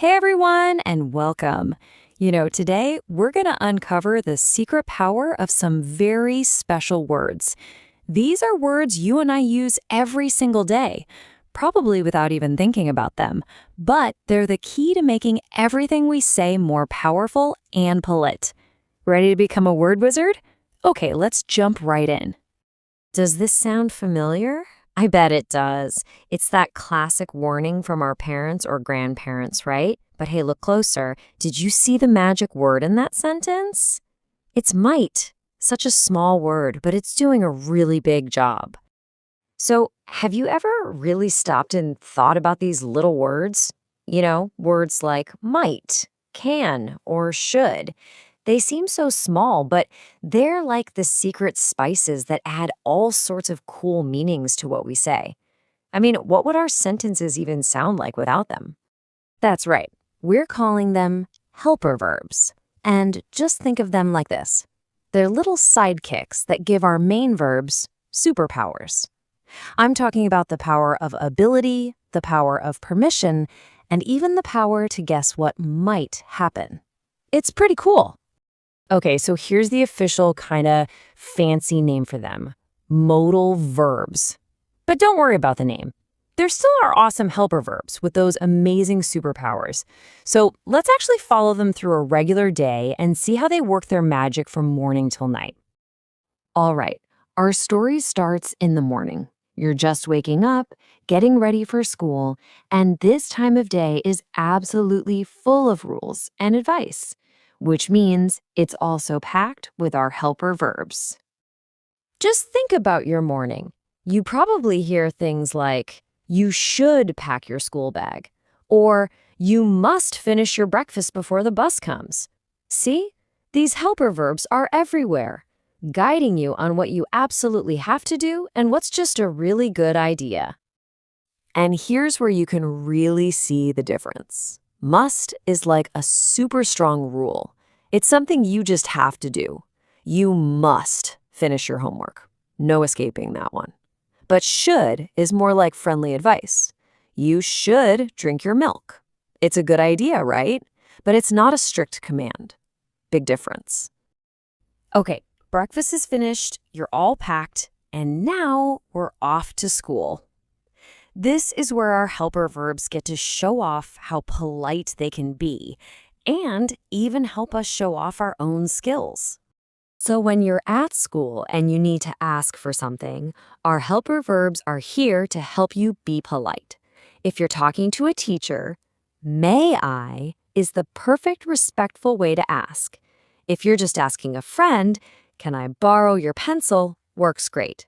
Hey everyone, and welcome. Today we're going to uncover the secret power of some very special words. These are words you and I use every single day, probably without even thinking about them, but they're the key to making everything we say more powerful and polite. Ready to become a word wizard? Okay, let's jump right in. Does this sound familiar? I bet it does. It's that classic warning from our parents or grandparents, right? But hey, look closer. Did you see the magic word in that sentence? It's might. Such a small word, but it's doing a really big job. So, have you ever really stopped and thought about these little words? Words like might, can, or should. They seem so small, but they're like the secret spices that add all sorts of cool meanings to what we say. I mean, what would our sentences even sound like without them? That's right. We're calling them helper verbs. And just think of them like this. They're little sidekicks that give our main verbs superpowers. I'm talking about the power of ability, the power of permission, and even the power to guess what might happen. It's pretty cool. Okay, so here's the official kind of fancy name for them, modal verbs. But don't worry about the name. There still are awesome helper verbs with those amazing superpowers. So let's actually follow them through a regular day and see how they work their magic from morning till night. All right, our story starts in the morning. You're just waking up, getting ready for school, and this time of day is absolutely full of rules and advice, which means it's also packed with our helper verbs. Just think about your morning. You probably hear things like, you should pack your school bag, or you must finish your breakfast before the bus comes. See? These helper verbs are everywhere, guiding you on what you absolutely have to do and what's just a really good idea. And here's where you can really see the difference. Must is like a super strong rule. It's something you just have to do. You must finish your homework. No escaping that one. But should is more like friendly advice. You should drink your milk. It's a good idea, right? But it's not a strict command. Big difference. Okay, breakfast is finished, you're all packed, and now we're off to school. This is where our helper verbs get to show off how polite they can be and even help us show off our own skills. So when you're at school and you need to ask for something, our helper verbs are here to help you be polite. If you're talking to a teacher, may I is the perfect respectful way to ask. If you're just asking a friend, can I borrow your pencil, works great.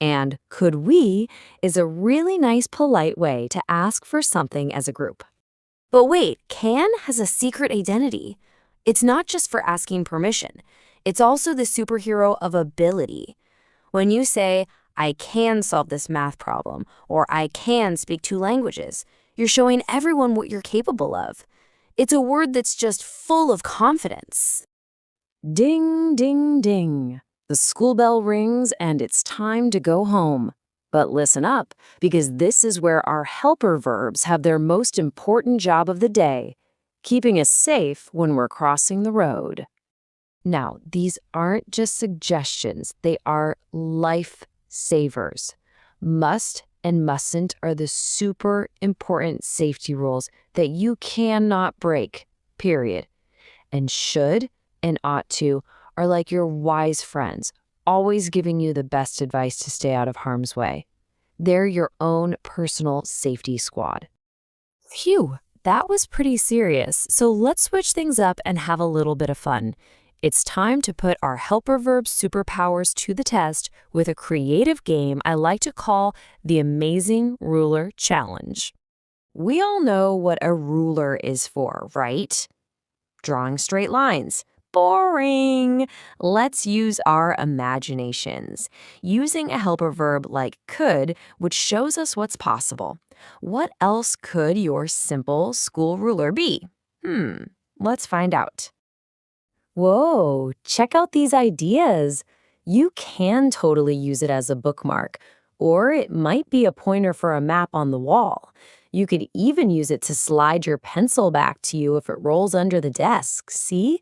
And could we is a really nice polite way to ask for something as a group. But wait, can has a secret identity. It's not just for asking permission. It's also the superhero of ability. When you say, I can solve this math problem, or I can speak 2 languages, you're showing everyone what you're capable of. It's a word that's just full of confidence. Ding, ding, ding. The school bell rings and it's time to go home. But listen up, because this is where our helper verbs have their most important job of the day, keeping us safe when we're crossing the road. Now, these aren't just suggestions, they are life savers. Must and mustn't are the super important safety rules that you cannot break, period. And should and ought to are like your wise friends, always giving you the best advice to stay out of harm's way. They're your own personal safety squad. Phew, that was pretty serious, so let's switch things up and have a little bit of fun. It's time to put our helper verb superpowers to the test with a creative game I like to call the Amazing Ruler Challenge. We all know what a ruler is for, right? Drawing straight lines. Boring. Let's use our imaginations. Using a helper verb like could, which shows us what's possible. What else could your simple school ruler be? Let's find out. Whoa, check out these ideas. You can totally use it as a bookmark, or it might be a pointer for a map on the wall. You could even use it to slide your pencil back to you if it rolls under the desk. See?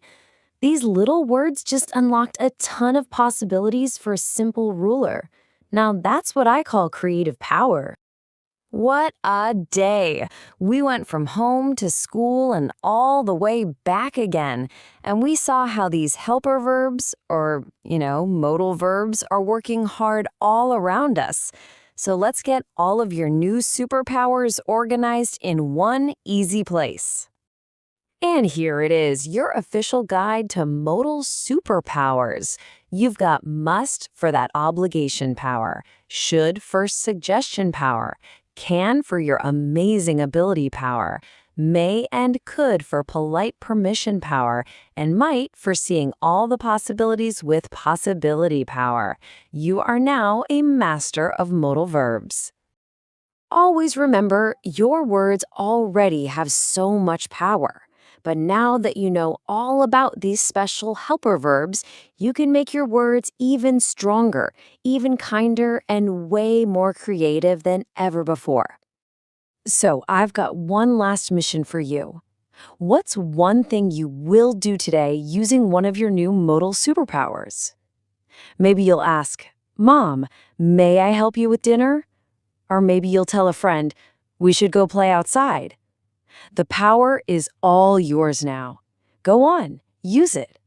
These little words just unlocked a ton of possibilities for a simple ruler. Now, that's what I call creative power. What a day! We went from home to school and all the way back again, and we saw how these helper verbs, or, modal verbs, are working hard all around us. So let's get all of your new superpowers organized in one easy place. And here it is, your official guide to modal superpowers. You've got must for that obligation power, should for suggestion power, can for your amazing ability power, may and could for polite permission power, and might for seeing all the possibilities with possibility power. You are now a master of modal verbs. Always remember, your words already have so much power. But now that you know all about these special helper verbs, you can make your words even stronger, even kinder, and way more creative than ever before. So I've got one last mission for you. What's one thing you will do today using one of your new modal superpowers? Maybe you'll ask, "Mom, may I help you with dinner?" Or maybe you'll tell a friend, "We should go play outside." The power is all yours now. Go on, use it.